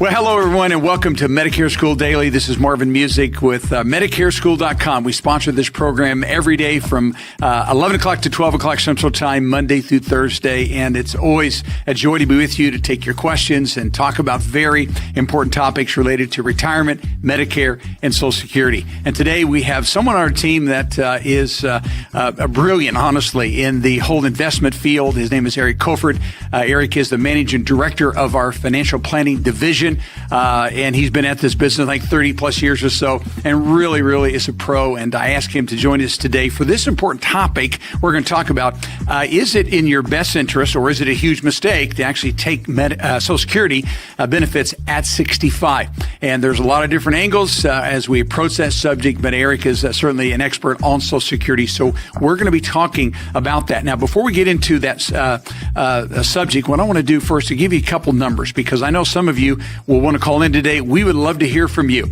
Well, hello, everyone, and welcome to Medicare School Daily. This is Marvin Music with MedicareSchool.com. We sponsor this program every day from 11 o'clock to 12 o'clock Central Time, Monday through Thursday, and it's always a joy to be with you to take your questions and talk about very important topics related to retirement, Medicare, and Social Security. And today we have someone on our team that is brilliant, honestly, in the whole investment field. His name is Eric Koford. Eric is the Managing Director of our Financial Planning Division. And he's been at this business like 30 plus years or so, and really is a pro. And I asked him to join us today for this important topic. We're going to talk about, is it in your best interest, or is it a huge mistake to actually take Social Security benefits at 65? And there's a lot of different angles as we approach that subject, but Eric is certainly an expert on Social Security. So we're going to be talking about that. Now, before we get into that subject, what I want to do first is give you a couple numbers, because I know some of you will want to call in today. We would love to hear from you.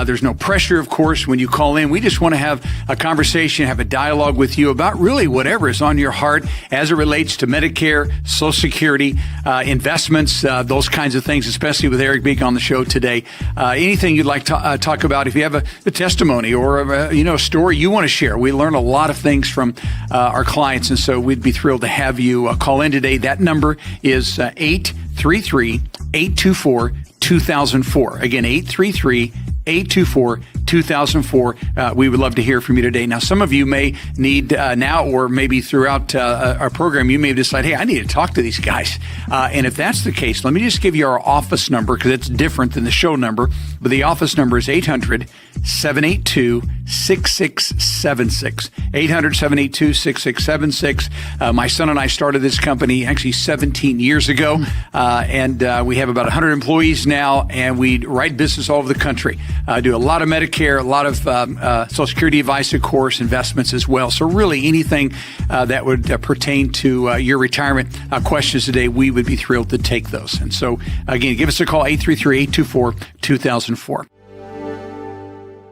There's no pressure, of course, when you call in. We just want to have a conversation, have a dialogue with you about really whatever is on your heart as it relates to Medicare, Social Security, investments, those kinds of things, especially with Eric being on the show today. Anything you'd like to talk about, if you have a testimony or a story you want to share. We learn a lot of things from our clients, and so we'd be thrilled to have you call in today. That number is 833-824-2004. Again, 833-824-2004. We would love to hear from you today. Now, some of you may need now, or maybe throughout our program, you may decide, hey, I need to talk to these guys. And if that's the case, let me just give you our office number, because it's different than the show number. But the office number is 800-782-6676. 800-782-6676. My son and I started this company actually 17 years ago. And we have about 100 employees now, and we write business all over the country. Do a lot of Medicare, a lot of Social Security advice, of course, investments as well. So really anything that would pertain to your retirement questions today, we would be thrilled to take those. And so, again, give us a call, 833-824-2004.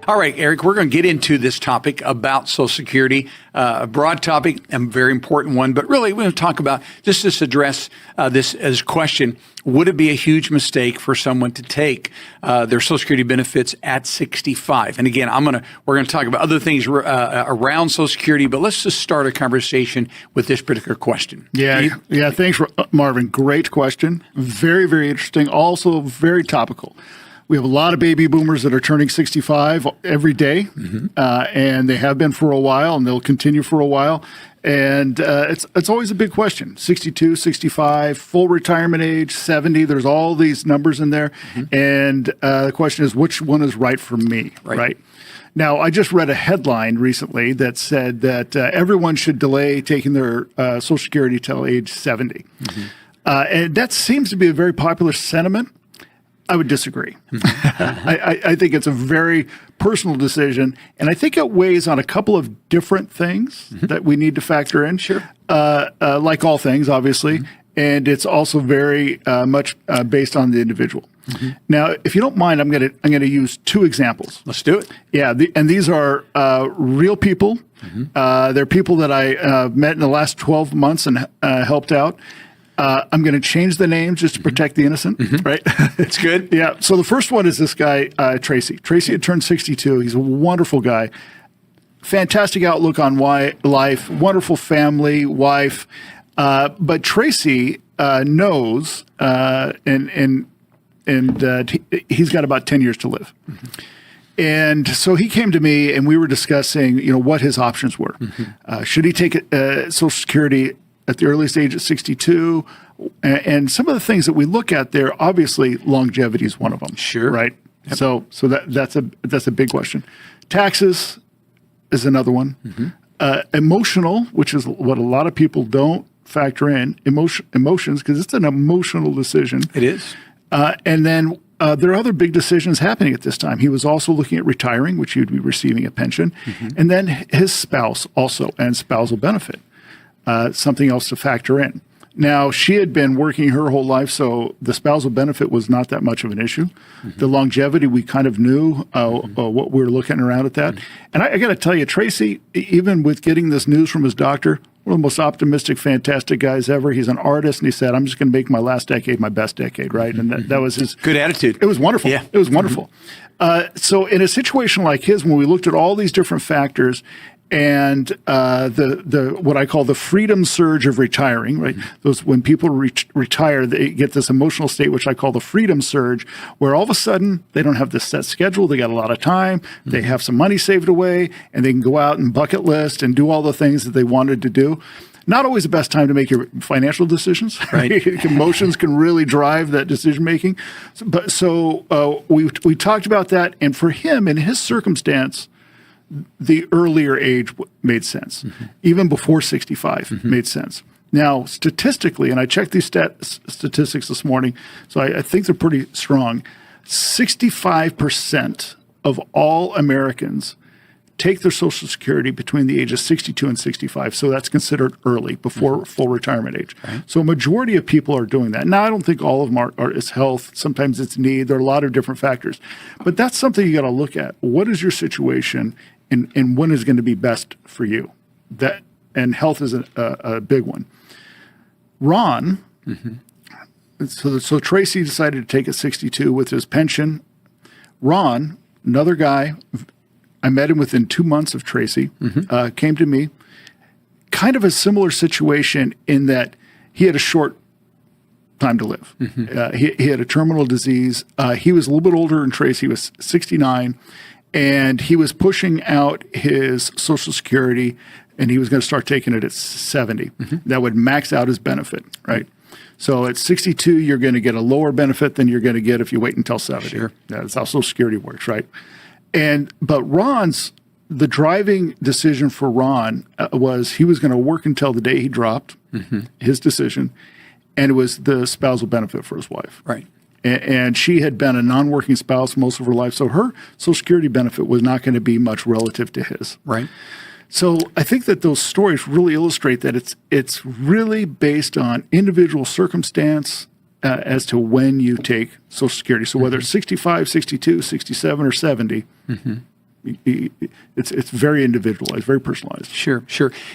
All right, Eric, we're going to get into this topic about Social Security, a broad topic, a very important one, but really we're going to talk about, just address this as a question, would it be a huge mistake for someone to take their Social Security benefits at 65? And again, we're going to talk about other things around Social Security, but let's just start a conversation with this particular question. Yeah, thanks, Marvin. Great question. Very, very interesting. Also very topical. We have a lot of baby boomers that are turning 65 every day, and they have been for a while, and they'll continue for a while. And it's always a big question. 62, 65, full retirement age, 70. There's all these numbers in there. And the question is, which one is right for me, right? Now, I just read a headline recently that said that everyone should delay taking their Social Security till age 70. And that seems to be a very popular sentiment. I would disagree. I think it's a very personal decision, and I think it weighs on a couple of different things that we need to factor in. Sure. Like all things, obviously, and it's also very much based on the individual. Now, if you don't mind, I'm going to use two examples. Let's do it. Yeah, and these are real people. They're people that I met in the last 12 months and helped out. I'm going to change the names just to protect the innocent, right? It's good. Yeah. So the first one is this guy, Tracy. Tracy had turned 62. He's a wonderful guy. Fantastic outlook on life, wonderful family, wife. But Tracy knows, and he's got about 10 years to live. And so he came to me, and we were discussing, what his options were. Should he take Social Security at the earliest age of 62, and some of the things that we look at there, obviously longevity is one of them. Sure. Right. Yep. So that's a big question. Taxes is another one. Emotional, which is what a lot of people don't factor in, emotions, because it's an emotional decision. It is. And then there are other big decisions happening at this time. He was also looking at retiring, which he would be receiving a pension, and then his spouse also, and spousal benefit. Something else to factor in. Now, she had been working her whole life, so the spousal benefit was not that much of an issue. The longevity, we kind of knew what we were looking around at that. And I got to tell you, Tracy, even with getting this news from his doctor, one of the most optimistic, fantastic guys ever. He's an artist, and he said, I'm just going to make my last decade my best decade, right? And that was his... Good attitude. It was wonderful. Yeah. It was wonderful. So in a situation like his, when we looked at all these different factors and the what I call the freedom surge of retiring, right? Those when people retire, they get this emotional state, which I call the freedom surge, where all of a sudden they don't have this set schedule. They got a lot of time. They have some money saved away, and they can go out and bucket list and do all the things that they wanted to do. Not always the best time to make your financial decisions. Right. Emotions can really drive that decision making. So we talked about that, and for him, in his circumstance, the earlier age made sense. Even before 65 made sense. Now, statistically, and I checked these statistics this morning, so I think they're pretty strong. 65% of all Americans take their Social Security between the ages 62 and 65. So that's considered early, before full retirement age. Right. So a majority of people are doing that. Now, I don't think all of them are it's health. Sometimes it's need. There are a lot of different factors. But that's something you got to look at. What is your situation and when is going to be best for you? And health is a big one. Ron, so Tracy decided to take at 62 with his pension. Ron, another guy, I met him within 2 months of Tracy, came to me, kind of a similar situation in that he had a short time to live. He had a terminal disease. He was a little bit older than Tracy. He was 69, and he was pushing out his Social Security, and he was going to start taking it at 70. That would max out his benefit, right? So at 62, you're going to get a lower benefit than you're going to get if you wait until 70. Sure. That's how Social Security works, right? But the driving decision for Ron was he was going to work until the day he dropped, his decision, and it was the spousal benefit for his wife. Right. And she had been a non-working spouse most of her life, so her Social Security benefit was not going to be much relative to his. Right. So I think that those stories really illustrate that it's really based on individual circumstance as to when you take Social Security. So whether it's 65, 62, 67, or 70, it's very individualized, very personalized. Sure.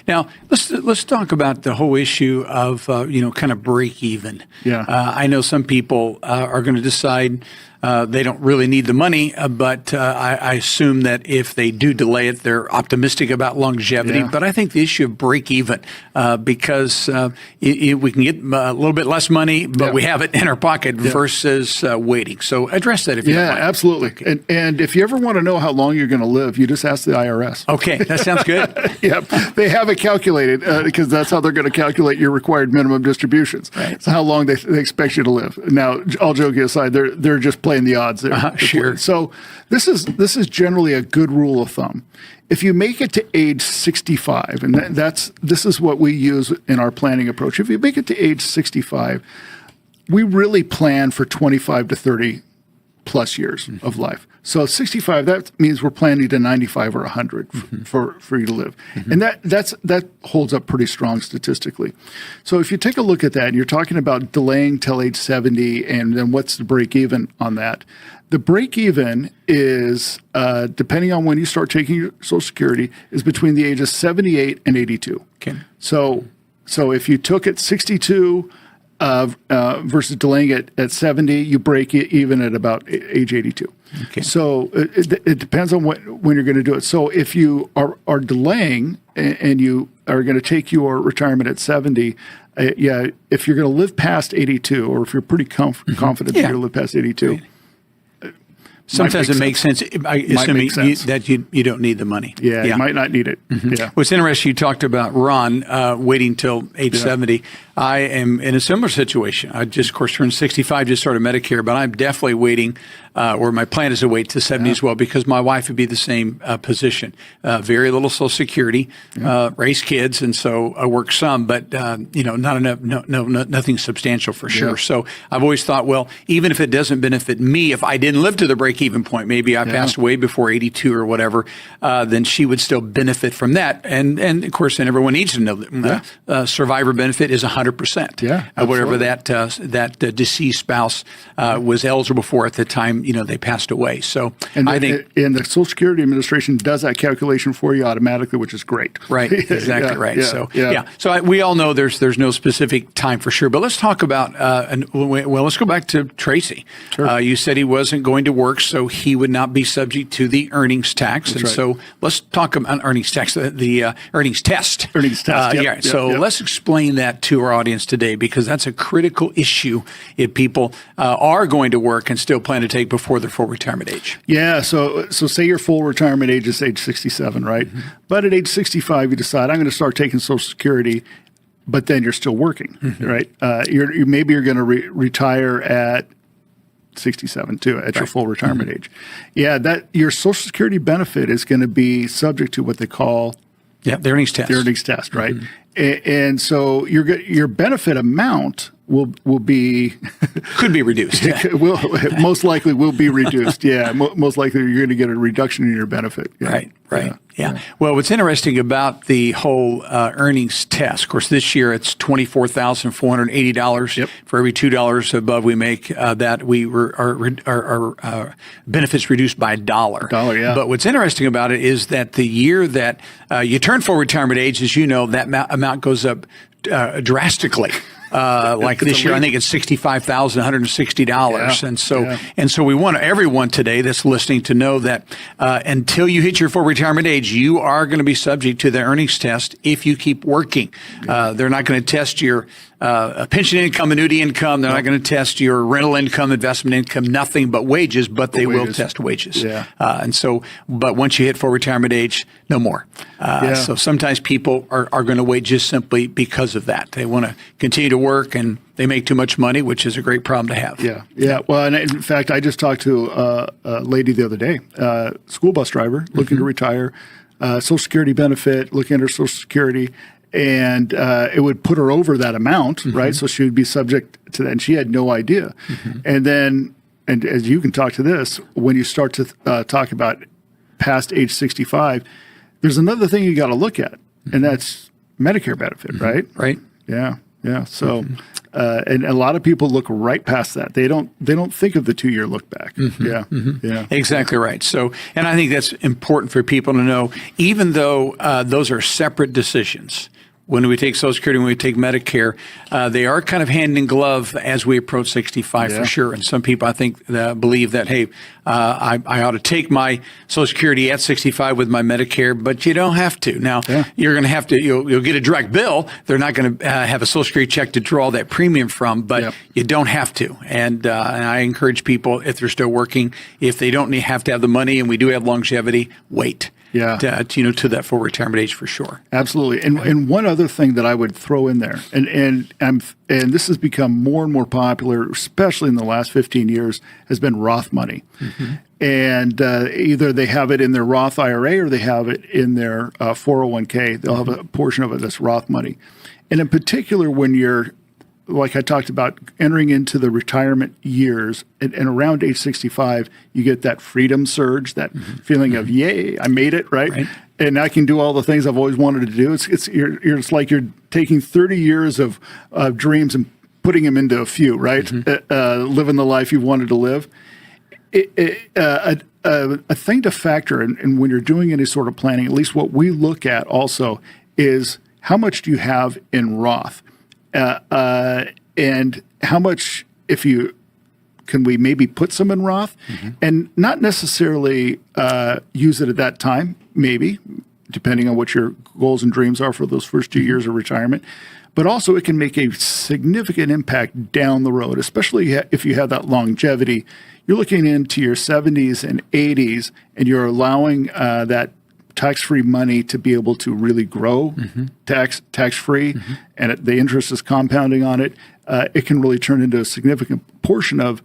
Now let's talk about the whole issue of kind of break even. Yeah. I know some people are going to decide they don't really need the money, but I assume that if they do delay it, they're optimistic about longevity. Yeah. But I think the issue of break even, because we can get a little bit less money, but we have it in our pocket versus waiting. So address that if you don't mind. Absolutely. Okay. And if you ever want to know how long you're going to live, you just ask the IRS. Okay, that sounds good. Yep. They have it calculated because that's how they're going to calculate your required minimum distributions. Right. So how long they expect you to live. Now, all joking aside, they're just playing the odds there. Sure. So this is generally a good rule of thumb. If you make it to age 65, and this is what we use in our planning approach. If you make it to age 65, we really plan for 25 to 30 plus years of life. So 65, that means we're planning to 95 or 100 for you to live. And that holds up pretty strong statistically. So if you take a look at that, and you're talking about delaying till age 70, and then what's the break even on that? The break even is, depending on when you start taking your Social Security, is between the ages 78 and 82. Okay. So if you took it 62 versus delaying it at 70, you break it even at about age 82. Okay. So it depends on when you're going to do it. So if you are delaying and you are going to take your retirement at 70, if you're going to live past 82, or if you're pretty confident that you're going to live past 82, right. Sometimes it makes sense, assuming that you don't need the money. Yeah, you might not need it. Yeah. What's interesting, you talked about Ron waiting till age 70. I am in a similar situation. I just, of course, turned 65, just started Medicare, but I'm definitely waiting, or my plan is to wait to 70 as well, because my wife would be the same position. Very little Social Security, raise kids, and so I work some, but not enough, nothing substantial for sure. So I've always thought, well, even if it doesn't benefit me, if I didn't live to the break-even point, maybe I passed away before 82 or whatever, then she would still benefit from that. And of course, and everyone needs to know that survivor benefit is 100%. Yeah, whatever that deceased spouse was eligible for at the time they passed away. So And I think. and the Social Security Administration does that calculation for you automatically, which is great. Right, exactly right. Yeah. So we all know there's no specific time for sure, but let's talk about let's go back to Tracy. Sure. You said he wasn't going to work, so he would not be subject to the earnings tax. That's right. So let's talk about earnings tax, the earnings test. Earnings test. Yep. So let's explain that to our audience today, because that's a critical issue if people are going to work and still plan to take before their full retirement age. Yeah. So say your full retirement age is age 67, right? Mm-hmm. But at age 65, you decide I'm going to start taking Social Security, but then you're still working, right? Maybe you're going to retire at 67 too, at your full retirement age. Yeah, that your Social Security benefit is going to be subject to what they call the earnings test. The earnings test, right? And so your benefit amount will be could be reduced. will most likely will be reduced. Yeah, most likely you're going to get a reduction in your benefit. Yeah. Right. Yeah. Well, what's interesting about the whole earnings test, of course, this year it's $24,480 for every $2 above we make. That our benefits reduced by $1. Yeah. But what's interesting about it is that the year that you turn full retirement age, as you know, that amount goes up drastically. Like this year, I think it's $65,160, and so we want everyone today that's listening to know that until you hit your full retirement age, you are going to be subject to the earnings test if you keep working. They're not going to test your pension income, annuity income. They're not going to test your rental income, investment income, nothing but wages, but they will test wages. But once you hit full retirement age, no more. So sometimes people are going to wait just simply because of that. They want to continue to work and they make too much money, which is a great problem to have. Yeah. Well, and in fact, I just talked to a lady the other day, school bus driver looking to retire, Social Security benefit, looking at her Social Security, and it would put her over that amount, right? So she would be subject to that, and she had no idea. And then, and as you can talk to this, when you start to talk about past age 65, there's another thing you got to look at, and that's Medicare benefit, right? Right. Yeah. So, and a lot of people look right past that. They don't think of the 2-year look back. Yeah. Exactly right. So, and I think that's important for people to know, even though those are separate decisions. When we take Social Security, when we take Medicare, they are kind of hand in glove as we approach 65 for sure. And some people, I think, believe that, hey, I ought to take my Social Security at 65 with my Medicare, but you don't have to. Now, you're going to have to, you'll get a direct bill. They're not going to have a Social Security check to draw that premium from, but you don't have to. And I encourage people, if they're still working, if they don't have to have the money and we do have longevity, wait. To that full retirement age for sure. Absolutely. And one other thing that I would throw in there, and this has become more and more popular, especially in the last 15 years, has been Roth money. And either they have it in their Roth IRA or they have it in their 401k. They'll have a portion of it that's Roth money. And in particular, when you're, like I talked about, entering into the retirement years and around age 65, you get that freedom surge, that feeling of, yay, I made it, right? And I can do all the things I've always wanted to do. It's like you're taking 30 years of dreams and putting them into a few, right? Living the life you wanted to live. A thing to factor in when you're doing any sort of planning, at least what we look at also, is how much do you have in Roth? And how much, can we maybe put some in Roth and not necessarily use it at that time, maybe, depending on what your goals and dreams are for those first 2 years of retirement. But also it can make a significant impact down the road, especially if you have that longevity. You're looking into your 70s and 80s, and you're allowing that tax-free money to be able to really grow tax-free, and the interest is compounding on it. It can really turn into a significant portion of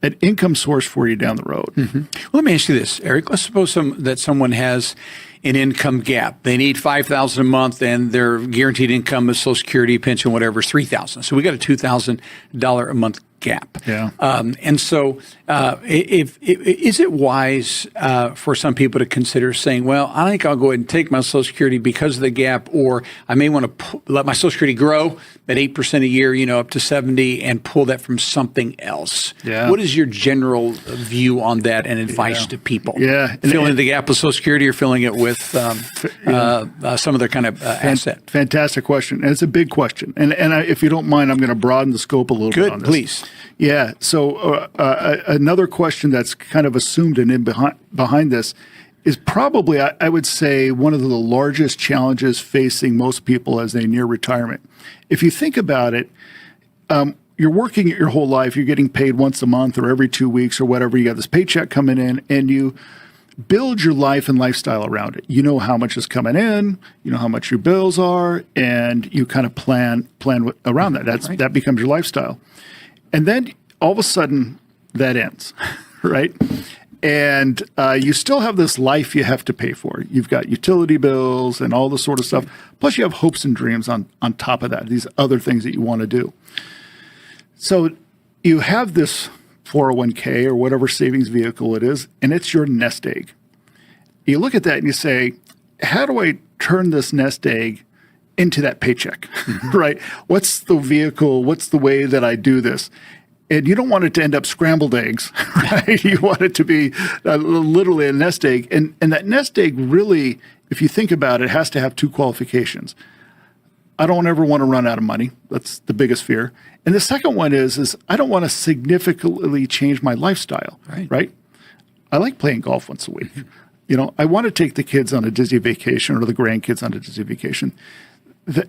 an income source for you down the road. Well, let me ask you this, Eric. Let's suppose that someone has an income gap. They need $5,000 a month, and their guaranteed income is Social Security, pension, whatever, is $3,000. So we got a $2,000 a month gap. Yeah. And so, is it wise for some people to consider saying, well, I think I'll go ahead and take my Social Security because of the gap, or I may want to let my Social Security grow at 8% a year, up to 70, and pull that from something else? Yeah. What is your general view on that and advice to people? Yeah. Filling the gap with Social Security or filling it with some other kind of asset? Fantastic question. And it's a big question. And if you don't mind, I'm going to broaden the scope a little bit on this. Please. Yeah. So another question that's kind of assumed and behind this is probably, I would say, one of the largest challenges facing most people as they near retirement. If you think about it, you're working your whole life, you're getting paid once a month or every 2 weeks or whatever, you got this paycheck coming in, and you build your life and lifestyle around it. You know how much is coming in, you know how much your bills are, and you kind of plan around that. That becomes your lifestyle. And then all of a sudden that ends, right? And you still have this life you have to pay for. You've got utility bills and all this sort of stuff. Plus you have hopes and dreams on top of that, these other things that you want to do. So you have this 401k or whatever savings vehicle it is, and it's your nest egg. You look at that and you say, how do I turn this nest egg into that paycheck, right? What's the vehicle? What's the way that I do this? And you don't want it to end up scrambled eggs, right? You want it to be literally a nest egg. And that nest egg really, if you think about it, has to have two qualifications. I don't ever want to run out of money. That's the biggest fear. And the second one is I don't want to significantly change my lifestyle, right? I like playing golf once a week. I want to take the kids on a Disney vacation or the grandkids on a Disney vacation.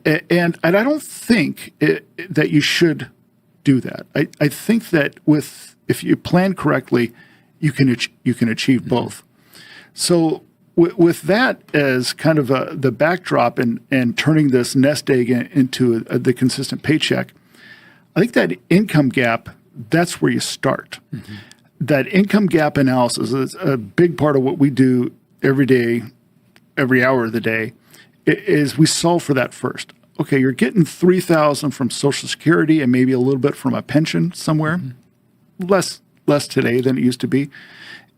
And I don't think that you should do that. I think that if you plan correctly, you can achieve both. So with that as kind of the backdrop and turning this nest egg into the consistent paycheck, I think that income gap, that's where you start. That income gap analysis is a big part of what we do every day, every hour of the day, is we solve for that first. Okay, you're getting $3,000 from Social Security and maybe a little bit from a pension somewhere, less today than it used to be.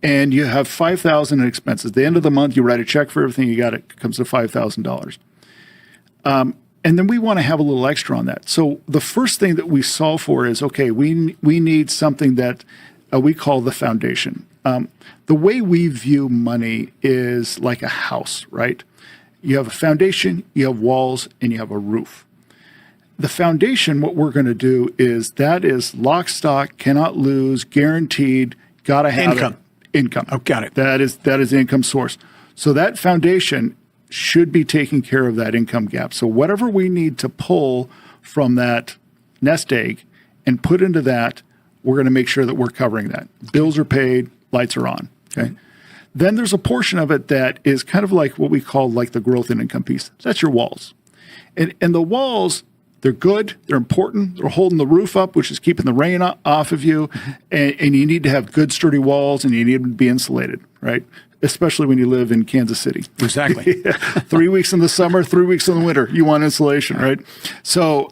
And you have $5,000 in expenses. At the end of the month, you write a check for everything you got. It comes to $5,000. And then we want to have a little extra on that. So the first thing that we solve for is, okay, we need something that we call the foundation. The way we view money is like a house, right? You have a foundation, you have walls, and you have a roof. The foundation, what we're going to do is lock, stock, cannot lose, guaranteed, got to have income. Oh, got it. That is the income source. So that foundation should be taking care of that income gap. So whatever we need to pull from that nest egg and put into that, we're going to make sure that we're covering that. Bills are paid, lights are on. Okay. Then there's a portion of it that is kind of like what we call like the growth and income piece. That's your walls. And the walls, they're good, they're important, they're holding the roof up, which is keeping the rain off of you. And you need to have good, sturdy walls, and you need to be insulated, right? Especially when you live in Kansas City. Exactly. 3 weeks in the summer, 3 weeks in the winter, you want insulation, right? So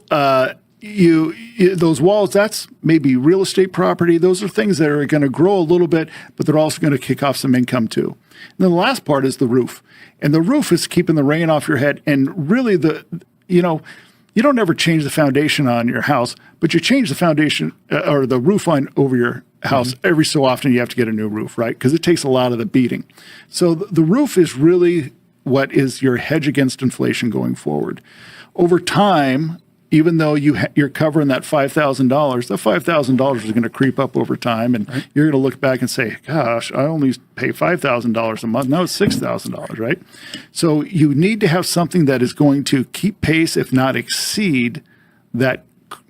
those walls, that's maybe real estate property. Those are things that are going to grow a little bit, but they're also going to kick off some income too. And then the last part is the roof. And the roof is keeping the rain off your head. And really you don't ever change the foundation on your house, but you change the foundation or the roof line over your house every so often. You have to get a new roof, right? Because it takes a lot of the beating. So the roof is really what is your hedge against inflation going forward. Over time, even though you're covering that $5,000, that $5,000 is going to creep up over time, and you're going to look back and say, gosh, I only pay $5,000 a month. Now it's $6,000, right? So you need to have something that is going to keep pace, if not exceed, that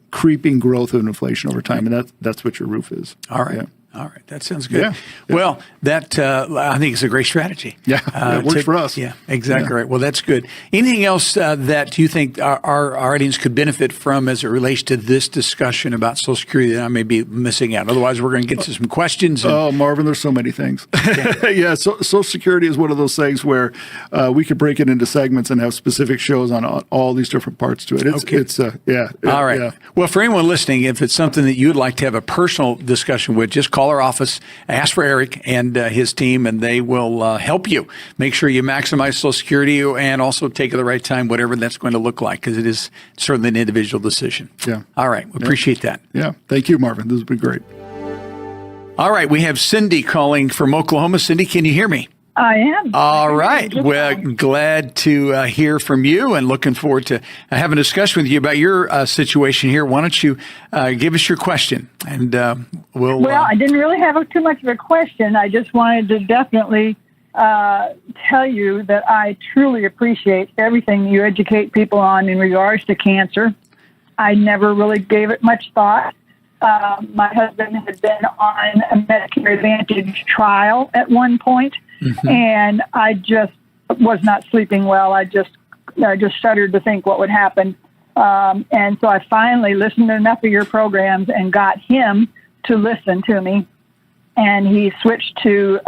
creeping growth of inflation over time, and that's what your roof is. All right. Yeah. All right, that sounds good. Yeah. Well, that I think is a great strategy. Yeah, it works for us. Yeah, exactly right. Well, that's good. Anything else that you think our audience could benefit from as it relates to this discussion about Social Security that I may be missing out? Otherwise, we're going to get to some questions. Oh, Marvin, there's so many things. Yeah, so Social Security is one of those things where we could break it into segments and have specific shows on all these different parts to it. All right. Yeah. Well, for anyone listening, if it's something that you'd like to have a personal discussion with, just call our office, ask for Eric and his team, and they will help you. Make sure you maximize Social Security and also take at the right time, whatever that's going to look like, because it is certainly an individual decision. Yeah. All right. We appreciate that. Yeah. Thank you, Marvin. This has been great. All right. We have Cindy calling from Oklahoma. Cindy, can you hear me? I am. All right. Well, glad to hear from you and looking forward to having a discussion with you about your situation here. Why don't you give us your question? And we'll. Well, I didn't really have too much of a question. I just wanted to definitely tell you that I truly appreciate everything you educate people on in regards to cancer. I never really gave it much thought. My husband had been on a Medicare Advantage trial at one point. Mm-hmm. And I just was not sleeping well. I just shuddered to think what would happen. And so I finally listened to enough of your programs and got him to listen to me. And he switched to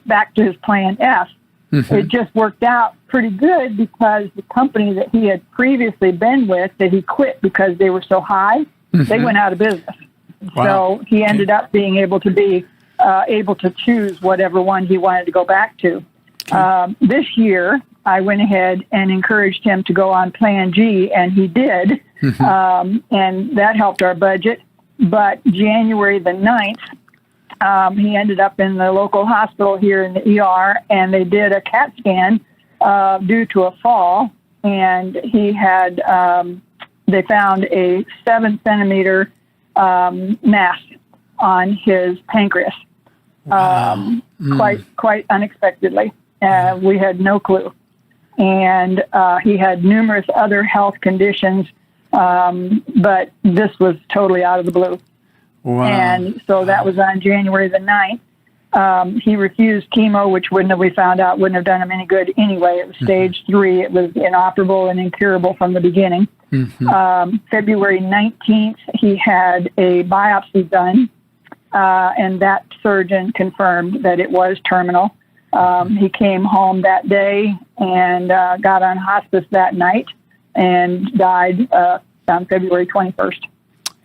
back to his Plan F. Mm-hmm. It just worked out pretty good because the company that he had previously been with, that he quit because they were so high, mm-hmm. they went out of business. Wow. So he ended up being able to choose whatever one he wanted to go back to. This year, I went ahead and encouraged him to go on Plan G, and he did, mm-hmm. And that helped our budget. But January the 9th, he ended up in the local hospital here in the ER, and they did a CAT scan due to a fall, and he had, they found a 7-centimeter mass on his pancreas. Wow. Quite unexpectedly. We had no clue. And he had numerous other health conditions, but this was totally out of the blue. Wow. And so that was on January the 9th. He refused chemo, which we found out wouldn't have done him any good anyway. It was stage 3. It was inoperable and incurable from the beginning. Mm-hmm. February 19th, he had a biopsy done. And that surgeon confirmed that it was terminal. He came home that day and got on hospice that night and died on February 21st.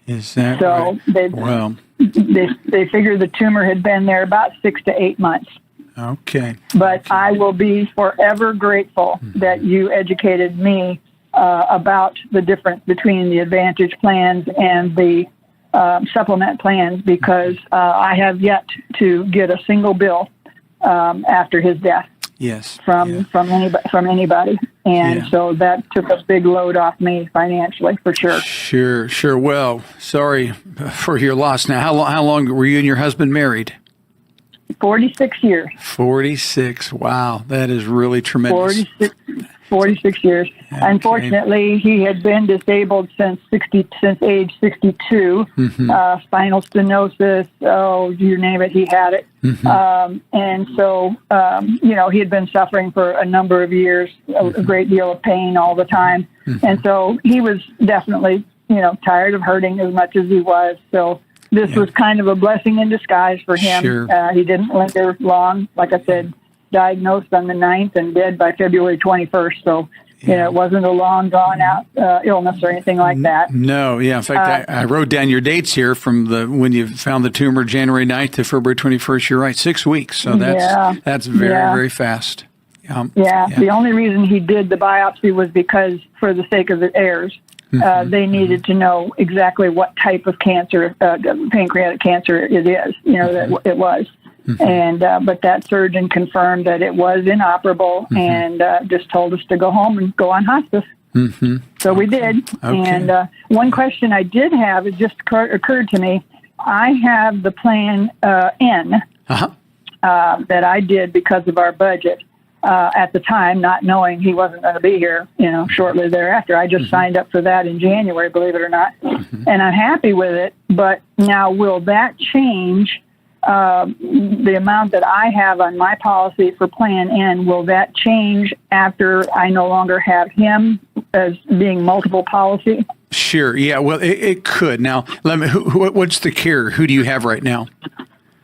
Is that so right? They figured the tumor had been there about 6 to 8 months. Okay. But I will be forever grateful that you educated me about the difference between the Advantage plans and the supplement plans, because I have yet to get a single bill after his death. Yes. From anybody, and so that took a big load off me financially, for sure. Sure. Well, sorry for your loss. Now, how long were you and your husband married? 46 years. 46. Wow, that is really tremendous. 46 years. Okay. Unfortunately, he had been disabled since age 62. Mm-hmm. Spinal stenosis, you name it, he had it. Mm-hmm. And so, he had been suffering for a number of years, a great deal of pain all the time. Mm-hmm. And so he was definitely, tired of hurting as much as he was. So this was kind of a blessing in disguise for him. Sure. He didn't linger long. Like I said, diagnosed on the 9th and dead by February 21st. So, it wasn't a long, drawn-out illness or anything like that. No, yeah. In fact, I wrote down your dates here from when you found the tumor, January 9th to February 21st. You're right, 6 weeks. So that's very, very fast. The only reason he did the biopsy was because, for the sake of the heirs, they needed to know exactly what type of cancer, pancreatic cancer it is, that it was. Mm-hmm. And but that surgeon confirmed that it was inoperable, and just told us to go home and go on hospice. Mm-hmm. So we did. Okay. And one question I did have, it just occurred to me. I have the Plan N that I did because of our budget at the time, not knowing he wasn't going to be here, shortly thereafter. I just signed up for that in January, believe it or not. Mm-hmm. And I'm happy with it. But now, will that change the amount that I have on my policy for Plan N, will that change after I no longer have him as being multiple policy? Sure. Yeah. Well, it could. Now, let me. What's the carrier? Who do you have right now?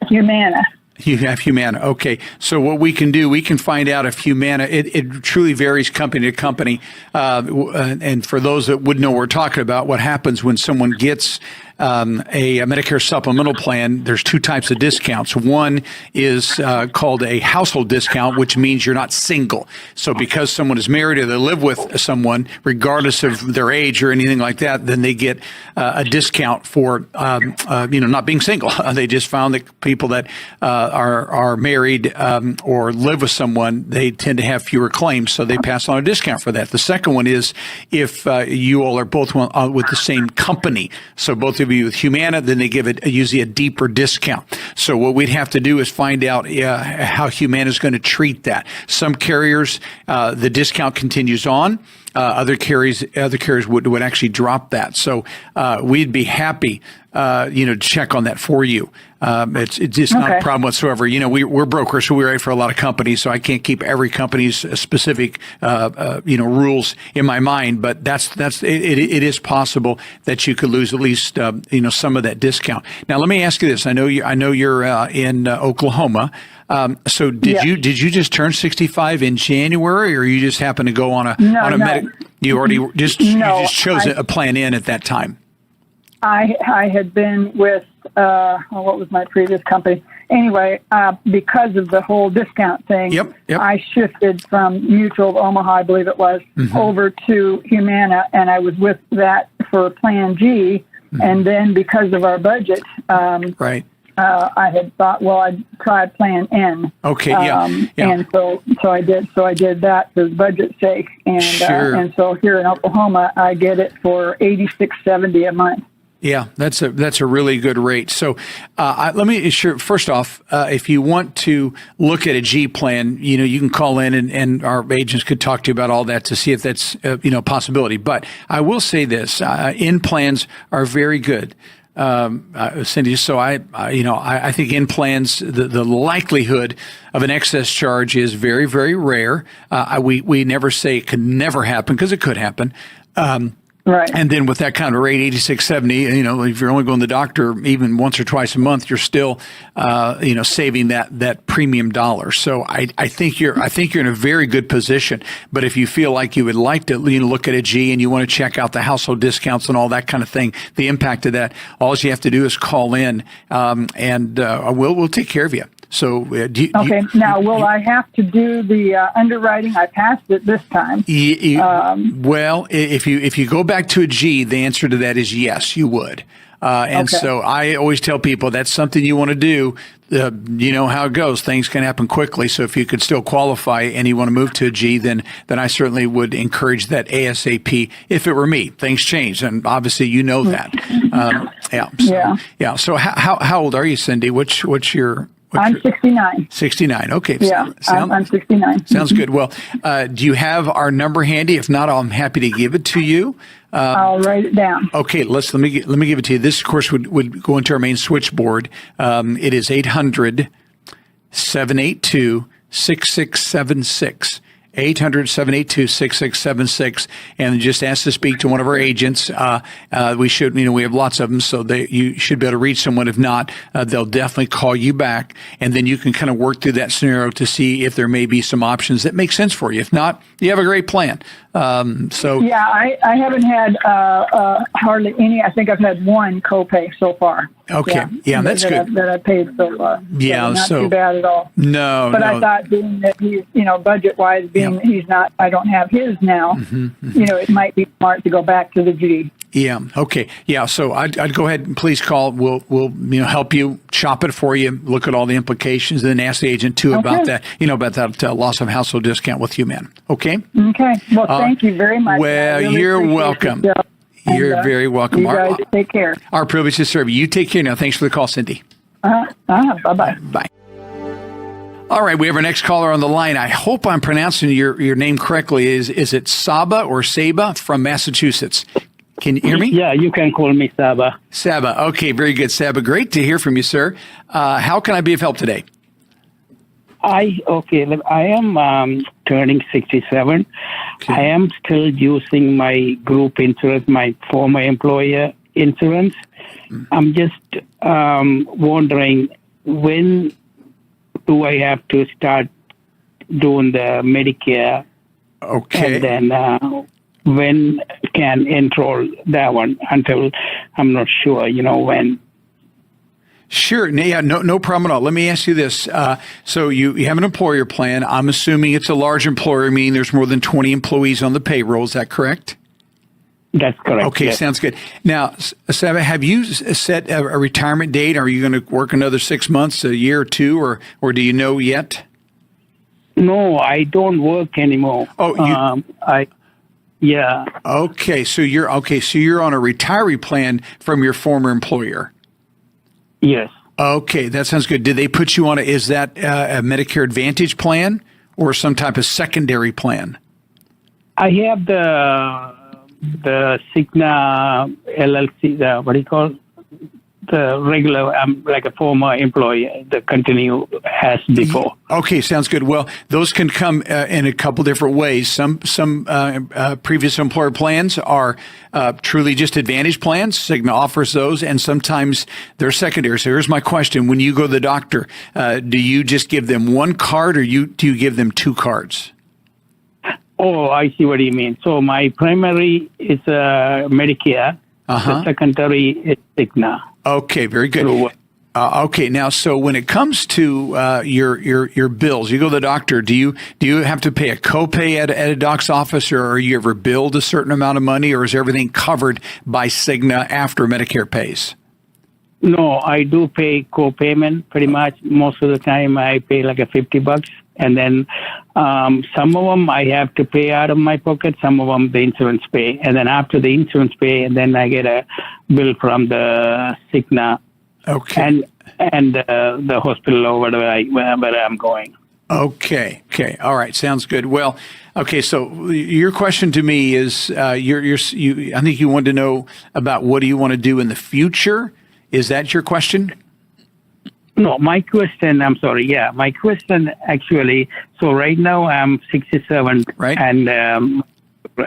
Humana. You have Humana. Okay. So what we can do, we can find out if Humana, it truly varies company to company. And for those that would know what we're talking about, what happens when someone gets a Medicare supplemental plan, there's two types of discounts. One is called a household discount, which means you're not single. So because someone is married or they live with someone, regardless of their age or anything like that, then they get a discount for not being single. They just found that people that are married or live with someone, they tend to have fewer claims, so they pass on a discount for that. The second one is if you all are both with the same company, so both of you with Humana, then they give it usually a deeper discount. So what we'd have to do is find out how Humana is going to treat that. Some carriers, the discount continues on. Other carriers would actually drop that. So we'd be happy, to check on that for you. It's just not a problem whatsoever. We're brokers, so we write for a lot of companies, so I can't keep every company's specific, rules in my mind. But it is possible that you could lose at least, some of that discount. Now, let me ask you this. I know you're in Oklahoma. So did you just turn 65 in January, or you just happened to go on a you already just chose a Plan N at that time? I had been with what was my previous company? Anyway, because of the whole discount thing, Yep. I shifted from Mutual of Omaha, I believe it was, over to Humana, and I was with that for Plan G. And then because of our budget, Right. I had thought, well, I'd try Plan N. Okay, yeah. And so I did that for budget's sake, and Sure. and so here in Oklahoma, I get it for $86.70 a month. Yeah, that's a really good rate. So let me assure, first off, if you want to look at a G plan, you can call in and our agents could talk to you about all that to see if that's a possibility. But I will say this, N plans are very good. Cindy, so I think in plans, the likelihood of an excess charge is very, very rare. We never say it could never happen, because it could happen. Right. And then with that kind of rate, $86.70, if you're only going to the doctor even once or twice a month, you're still, saving that premium dollar. So I think you're in a very good position. But if you feel like you would like to, look at a G and you want to check out the household discounts and all that kind of thing, the impact of that, all you have to do is call in, and we'll take care of you. So, now will I have to do the underwriting? I passed it this time. Well, if you go back to a G, the answer to that is yes, you would. So I always tell people that's something you want to do. You know how it goes. Things can happen quickly. So if you could still qualify and you want to move to a G, then I certainly would encourage that ASAP. If it were me, things change, and obviously that. So how old are you, Cindy? What's your I'm 69. 69. Okay. Yeah, I'm 69. Sounds good. Well, do you have our number handy? If not, I'm happy to give it to you. I'll write it down. Okay. Let me give it to you. This, of course, would go into our main switchboard. It is 800-782-6676. 800-782-6676, and just ask to speak to one of our agents. We should, we have lots of them, so you should be able to reach someone. If not, they'll definitely call you back, and then you can kind of work through that scenario to see if there may be some options that make sense for you. If not, you have a great plan. I haven't had hardly any. I think I've had one copay so far. Okay, yeah, that's good. That I paid so far. Yeah, not too bad at all. No, but I thought, being that he's, budget wise, he's not. I don't have his now. It might be smart to go back to the G. Yeah. Okay. Yeah. So I'd go ahead and please call. We'll help you shop it for you, look at all the implications, and then ask the agent too about that. About that loss of household discount with Humana. Okay. Okay. Well, thank you very much. Well, really you're welcome. You're very welcome. You guys take care. Our privilege to serve you. You take care now. Thanks for the call, Cindy. Bye-bye. Bye. All right, we have our next caller on the line. I hope I'm pronouncing your name correctly. Is it Saba or Saba from Massachusetts? Can you hear me? Yeah, you can call me Saba. Saba. Okay, very good, Saba. Great to hear from you, sir. How can I be of help today? I am turning 67. Okay. I am still using my group insurance, my former employer insurance. I'm just wondering, when do I have to start doing the Medicare? Okay. And then when can enroll that one? Until I'm not sure, when. Sure. Yeah, no problem at all. Let me ask you this. So you have an employer plan. I'm assuming it's a large employer, meaning there's more than 20 employees on the payroll. Is that correct? That's correct. Okay, yes. Sounds good. Now, Saba, have you set a retirement date? Are you going to work another 6 months, a year or two, or do you know yet? No, I don't work anymore. Oh, yeah. Okay, so you're on a retiree plan from your former employer. Yes. Okay, that sounds good. Did they put you on is that a Medicare Advantage plan or some type of secondary plan? I have the Cigna LLC, what do you call the regular, like a former employee, the continue as before. Okay, sounds good. Well, those can come in a couple different ways. Some previous employer plans are truly just Advantage plans. Cigna offers those, and sometimes they're secondary. So here's my question: when you go to the doctor, do you just give them one card, or do you give them two cards? Oh, I see what you mean. So my primary is Medicare. The secondary is Cigna. Okay, very good. Okay, now, so when it comes to your bills, you go to the doctor. Do you have to pay a copay at a doc's office, or are you ever billed a certain amount of money, or is everything covered by Cigna after Medicare pays? No, I do pay co-payment pretty much. Most of the time, I pay like $50, and then some of them I have to pay out of my pocket. Some of them the insurance pay, and then after the insurance pay, and then I get a bill from the Cigna. Okay. And the hospital or wherever I'm going. Okay. All right. Sounds good. Well, okay. So your question to me is, I think you wanted to know about what do you want to do in the future? Is that your question? No, my question, I'm sorry. Yeah, my question actually, so right now I'm 67. Right. And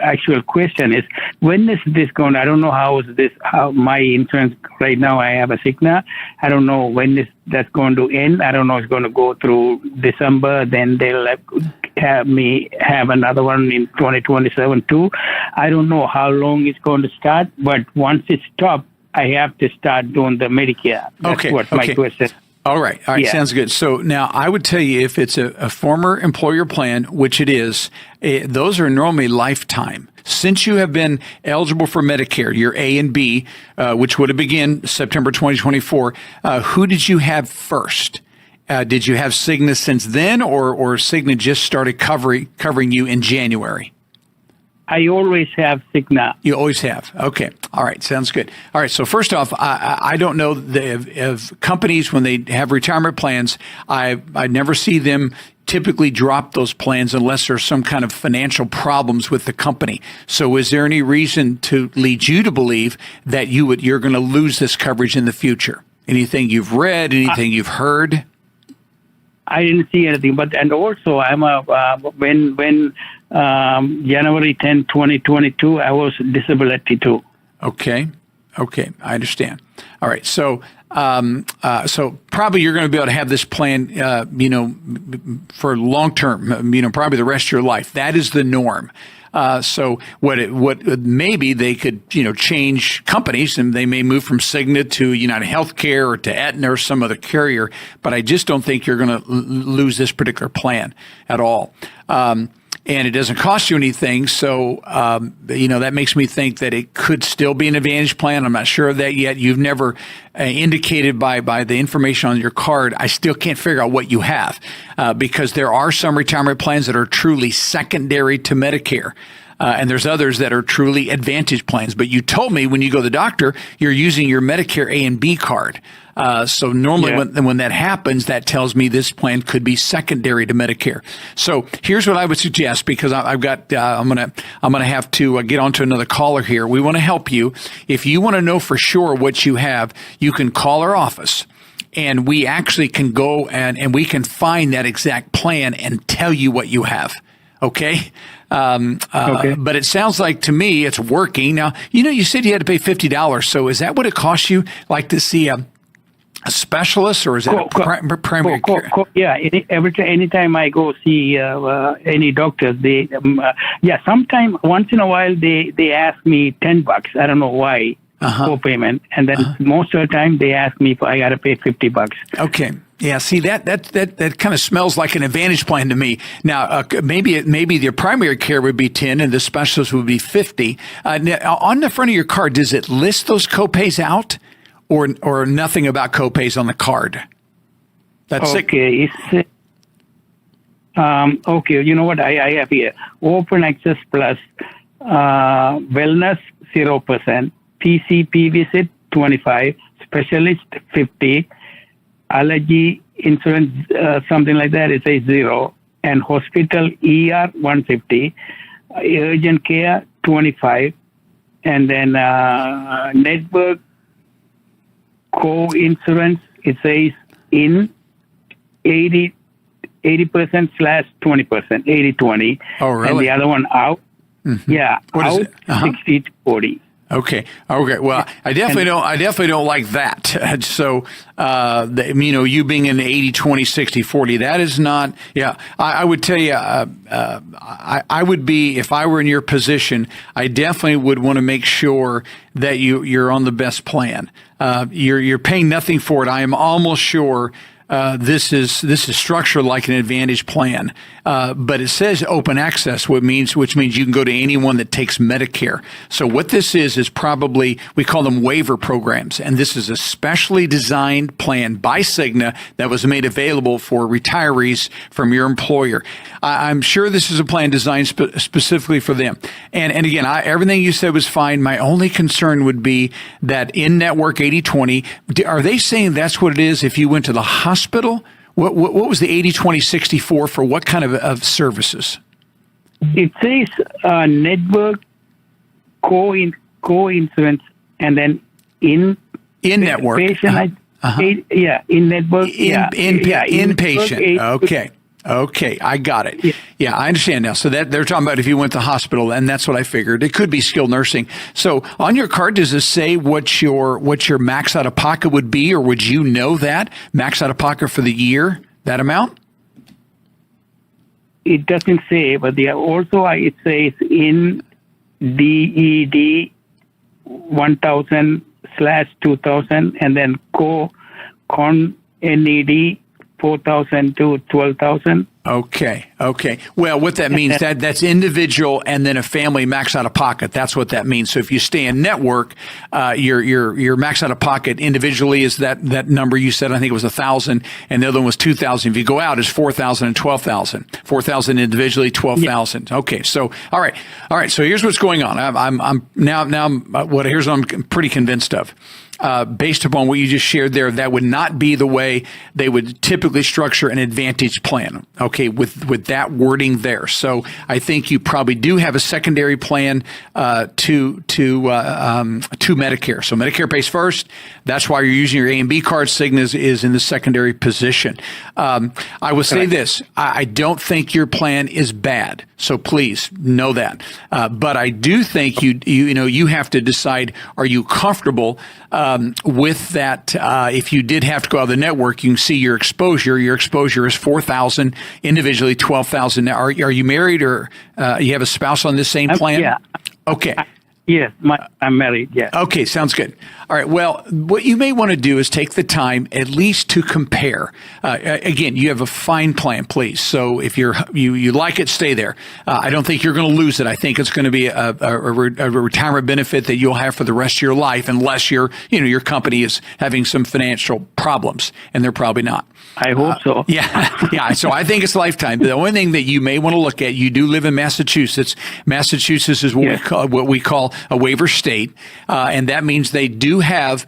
actual question is, when is this going? I don't know how my insurance right now. I have a Cigna. I don't know when that's going to end. I don't know. It's going to go through December. Then they'll have me have another one in 2027 too. I don't know how long it's going to start. But once it stops, I have to start doing the Medicare. That's what my question. All right. Yeah. Sounds good. So now I would tell you, if it's a former employer plan, which it is, those are normally lifetime. Since you have been eligible for Medicare, your A and B, which would have begun September 2024, who did you have first? Did you have Cigna since then, or Cigna just started covering you in January? I always have Cigna. You always have. Okay. All right. Sounds good. All right. So first off, I don't know if companies, when they have retirement plans, I never see them typically drop those plans unless there's some kind of financial problems with the company. So is there any reason to lead you to believe that you're going to lose this coverage in the future? Anything you've read, anything you've heard? I didn't see anything, and also I'm when January 10, 2022, I was disability too. Okay, I understand. All right, so probably you're going to be able to have this plan, for long term, probably the rest of your life. That is the norm. So maybe they could, change companies, and they may move from Cigna to United Healthcare or to Aetna or some other carrier, but I just don't think you're going to lose this particular plan at all. And it doesn't cost you anything. So, that makes me think that it could still be an Advantage plan. I'm not sure of that yet. You've never indicated by the information on your card. I still can't figure out what you have, because there are some retirement plans that are truly secondary to Medicare. and there's others that are truly Advantage plans. But you told me when you go to the doctor, you're using your Medicare A and B card. So normally when that happens, that tells me this plan could be secondary to Medicare. So here's what I would suggest, because I'm gonna have to get on to another caller here. We want to help you. If you want to know for sure what you have, you can call our office. And we actually can go and we can find that exact plan and tell you what you have. Okay. Okay. But it sounds like to me it's working. Now, you said you had to pay $50. So is that what it costs you, like to see a specialist, or is that primary care? Yeah. Anytime I go see any doctors, they, sometime once in a while they ask me $10. I don't know why. Co-payment, and then most of the time they ask me if I got to pay $50. Okay, yeah. See that kind of smells like an Advantage plan to me. Now, maybe your primary care would be 10, and the specialist would be 50. On the front of your card, does it list those copays out, or nothing about copays on the card? That's okay. Okay. You know what I have here? Open Access Plus, Wellness 0%. PCP visit 25, specialist 50, allergy insurance something like that is a 0, and hospital ER 150, urgent care 25, and then network co-insurance it says in 80% / 20%, 80/20. Oh, really? And the other one out. Mm-hmm. Yeah, out 60/40. Okay. Well, I definitely don't like that. So, you being in 80, 20, 60, 40, that is not, I would tell you, I would be, if I were in your position, I definitely would want to make sure that you're on the best plan. You're paying nothing for it. I am almost sure this is structured like an Advantage plan, but it says open access, which means you can go to anyone that takes Medicare. So what this is probably, we call them waiver programs, and this is a specially designed plan by Cigna that was made available for retirees from your employer. I'm sure this is a plan designed specifically for them. And again, everything you said was fine. My only concern would be that in-network 80/20, are they saying that's what it is if you went to the hospital? What was the 80/20/64 for what kind of services? It says network co-insurance, and then in-network. Patient, in-network. Inpatient. Okay, I got it. Yeah, I understand now. So that they're talking about if you went to the hospital, and that's what I figured. It could be skilled nursing. So on your card, does it say what your max out of pocket would be, or would you know that max out of pocket for the year, that amount? It doesn't say, but it says in DED 1,000/2,000, and then con NED 4,000 to 12,000. Okay. Well, what that means, that's individual and then a family max out of pocket. That's what that means. So if you stay in network, your max out of pocket individually is that number you said. I think it was 1,000, and the other one was 2,000. If you go out, it's 4,000 and 12,000. 4,000 individually, 12,000. Yeah. Okay. So all right. So here's what's going on. Here's what I'm pretty convinced of. Based upon what you just shared there, that would not be the way they would typically structure an Advantage plan. Okay, with that wording there. So I think you probably do have a secondary plan to Medicare. So Medicare pays first. That's why you're using your A and B card. Cigna is in the secondary position. I will say this: I don't think your plan is bad. So please know that. But I do think you have to decide: are you comfortable with that? If you did have to go out of the network, you can see your exposure. Your exposure is 4,000 individually, 12,000. Now, are you married, or you have a spouse on this same plan? Yeah. Okay. Yes, I'm married. Yeah. Okay, sounds good. All right. Well, what you may want to do is take the time at least to compare. Again, you have a fine plan, please. So if you like it, stay there. I don't think you're going to lose it. I think it's going to be a retirement benefit that you'll have for the rest of your life, unless your company is having some financial problems, and they're probably not. I hope so. Yeah. So I think it's lifetime. The only thing that you may want to look at, you do live in Massachusetts. Massachusetts is what we call a waiver state, and that means they do have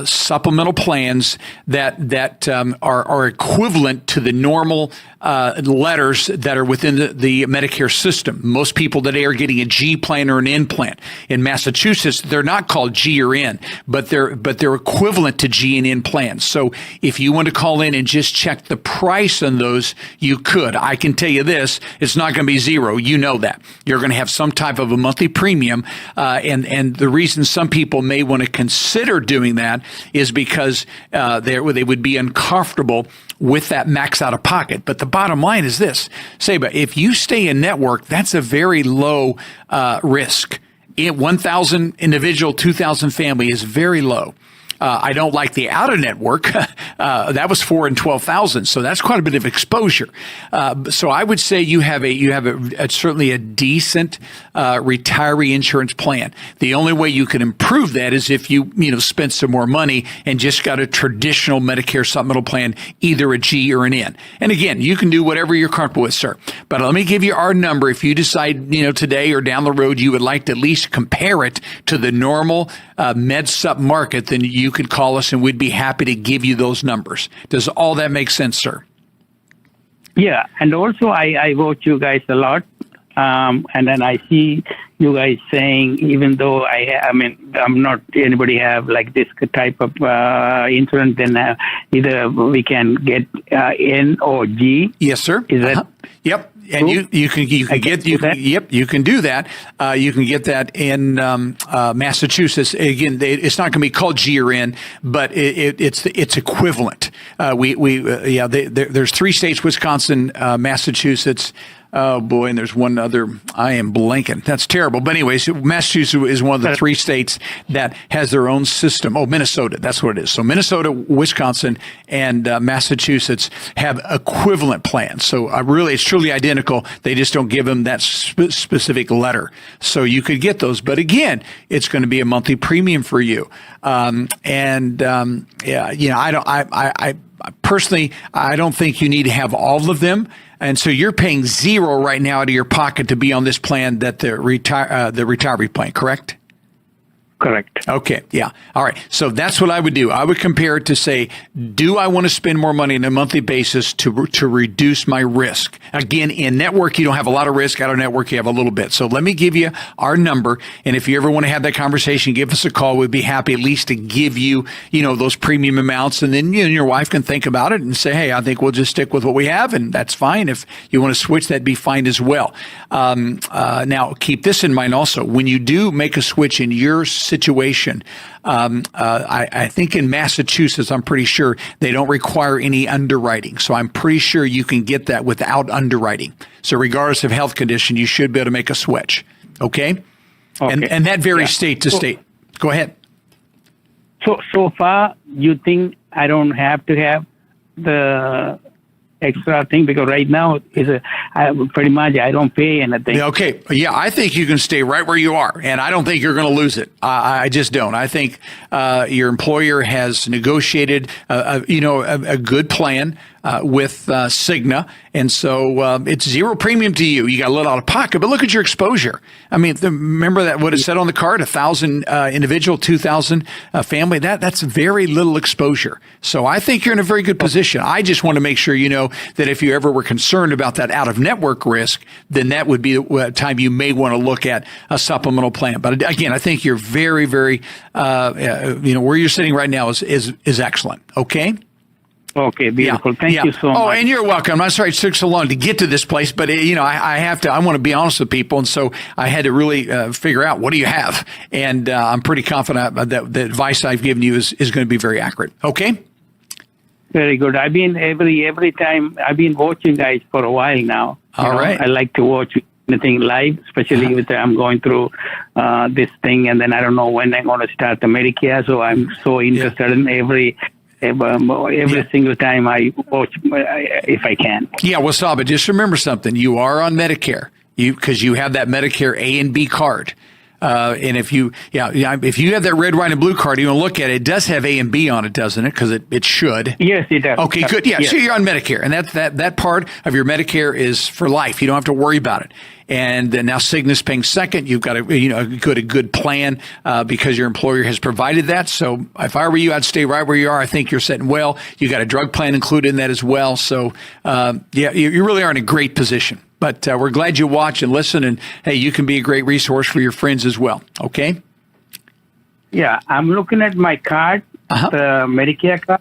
supplemental plans that are equivalent to the normal letters that are within the Medicare system. Most people today are getting a G plan or an N plan. In Massachusetts, they're not called G or N, but they're equivalent to G and N plans. So if you want to call in and just check the price on those, you could. I can tell you this, it's not going to be zero. You know that. You're going to have some type of a monthly premium. And the reason some people may want to consider doing that is because they would be uncomfortable with that max out of pocket. But the bottom line is this, Saba, if you stay in network, that's a very low risk. 1,000 individual, 2,000 family is very low. I don't like the out of network. That was 4 and 12,000, so that's quite a bit of exposure. So I would say you have certainly a decent retiree insurance plan. The only way you can improve that is if you spent some more money and just got a traditional Medicare supplemental plan, either a G or an N. And again, you can do whatever you're comfortable with, sir. But let me give you our number. If you decide today or down the road you would like to at least compare it to the normal med sup market, then you could call us and we'd be happy to give you those numbers. Does all that make sense, sir? Yeah, and also I watch you guys a lot, and then I see you guys saying, even though I'm not anybody have like this type of insurance, then either we can get N or G. Yes, sir. Is that? Yep. And you can do that. You can get that in Massachusetts. Again, it's not going to be called G or N, but it's equivalent. There's 3 states: Wisconsin, Massachusetts. Oh boy, and there's one other. I am blanking. That's terrible. But anyways, Massachusetts is one of the 3 states that has their own system. Oh, Minnesota. That's what it is. So Minnesota, Wisconsin, and Massachusetts have equivalent plans. So it's truly identical. They just don't give them that specific letter. So you could get those. But again, it's going to be a monthly premium for you. Personally, I don't think you need to have all of them. And so you're paying zero right now out of your pocket to be on this plan, that the retiree plan, correct? Correct. Okay. Yeah. All right. So that's what I would do. I would compare it to say, do I want to spend more money on a monthly basis to reduce my risk? Again, in network, you don't have a lot of risk. Out of network, you have a little bit. So let me give you our number. And if you ever want to have that conversation, give us a call. We'd be happy at least to give you, those premium amounts. And then you and your wife can think about it and say, hey, I think we'll just stick with what we have. And that's fine. If you want to switch, that'd be fine as well. Now, keep this in mind also. When you do make a switch in your situation, I think in Massachusetts, I'm pretty sure they don't require any underwriting. So I'm pretty sure you can get that without underwriting. So regardless of health condition, you should be able to make a switch. Okay? And that varies state to state. Go ahead. So far, you think I don't have to have the extra thing, because right now pretty much I don't pay anything. Okay. Yeah, I think you can stay right where you are, and I don't think you're going to lose it. I just don't. I think your employer has negotiated a good plan with Cigna, and so it's zero premium to you. You got a little out of pocket, but look at your exposure. I mean, remember that what it said on the card: 1,000 individual, 2,000 family. That's very little exposure. So I think you're in a very good position. I just want to make sure you know that if you ever were concerned about that out of network risk, then that would be the time you may want to look at a supplemental plan. But again, I think you're very, very, where you're sitting right now is excellent. Okay. Okay, beautiful. Thank you so much. Oh, and you're welcome. I'm sorry it took so long to get to this place, but I want to be honest with people, and so I had to really figure out what do you have, and I'm pretty confident that the advice I've given you is going to be very accurate. Okay. Very good. I've been every time I've been watching guys for a while now. All right. I like to watch anything live, especially with I'm going through this thing, and then I don't know when I'm going to start the Medicare. So I'm so interested in every single time I watch, if I can. Yeah, well, Saba, just remember something. You are on Medicare because you have that Medicare A and B card. And if you have that red, white, and blue card, you want to look at it. It does have A and B on it, doesn't it? Because it should. Yes, it does. Okay, good. Yeah, yes. So you're on Medicare, and that part of your Medicare is for life. You don't have to worry about it. And now Cigna's paying second. You've got a good plan because your employer has provided that. So if I were you, I'd stay right where you are. I think you're sitting well. You got a drug plan included in that as well. So you really are in a great position. But we're glad you watch and listen, and hey, you can be a great resource for your friends as well. Okay? Yeah, I'm looking at my card, the Medicare card.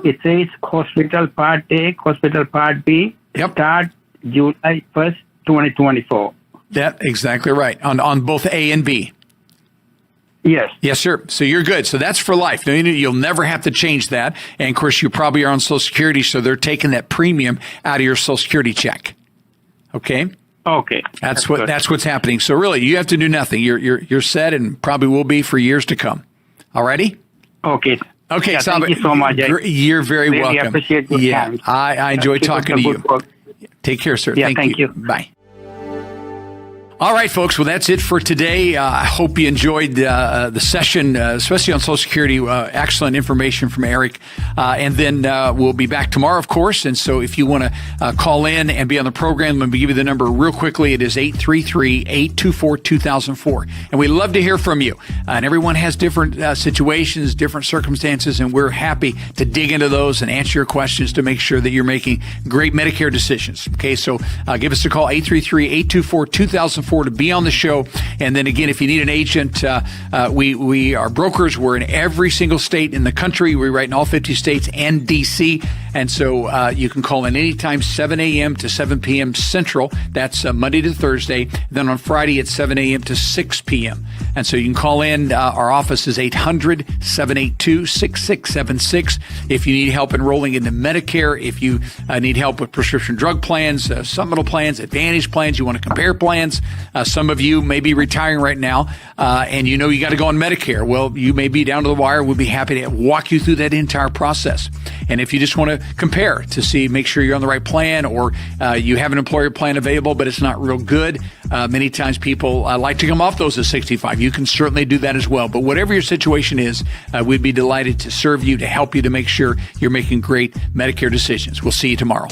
It says Hospital Part A, Hospital Part B. Yep. Start July 1st, 2024. That's exactly right. On both A and B. Yes. Yes, sir. So you're good. So that's for life. You'll never have to change that. And of course, you probably are on Social Security, so they're taking that premium out of your Social Security check. Okay. Okay. That's what's happening. So really, you have to do nothing. You're set, and probably will be for years to come. All righty. Okay. Okay. Yeah, Saba, thank you so much. You're very really welcome. Appreciate your time. I enjoy talking to you. Take care, sir. Yeah, thank you. Bye. All right, folks. Well, that's it for today. I hope you enjoyed the session, especially on Social Security. Excellent information from Eric. And then we'll be back tomorrow, of course. And so if you want to call in and be on the program, let me give you the number real quickly. It is 833-824-2004. And we love to hear from you. And everyone has different situations, different circumstances, and we're happy to dig into those and answer your questions to make sure that you're making great Medicare decisions. Okay, so give us a call, 833-824-2004. To be on the show. And then again, if you need an agent, we are brokers. We're in every single state in the country. We write in all 50 states and DC. And so you can call in anytime, 7 a.m. to 7 p.m. Central. That's Monday to Thursday. Then on Friday, it's 7 a.m. to 6 p.m. And so you can call in. Our office is 800-782-6676. If you need help enrolling into Medicare, if you need help with prescription drug plans, supplemental plans, Advantage plans, you want to compare plans. Some of you may be retiring right now, and you got to go on Medicare. Well, you may be down to the wire. We'll be happy to walk you through that entire process. And if you just want to compare to make sure you're on the right plan, or you have an employer plan available, but it's not real good, many times people like to come off those at 65. You can certainly do that as well. But whatever your situation is, we'd be delighted to serve you, to help you, to make sure you're making great Medicare decisions. We'll see you tomorrow.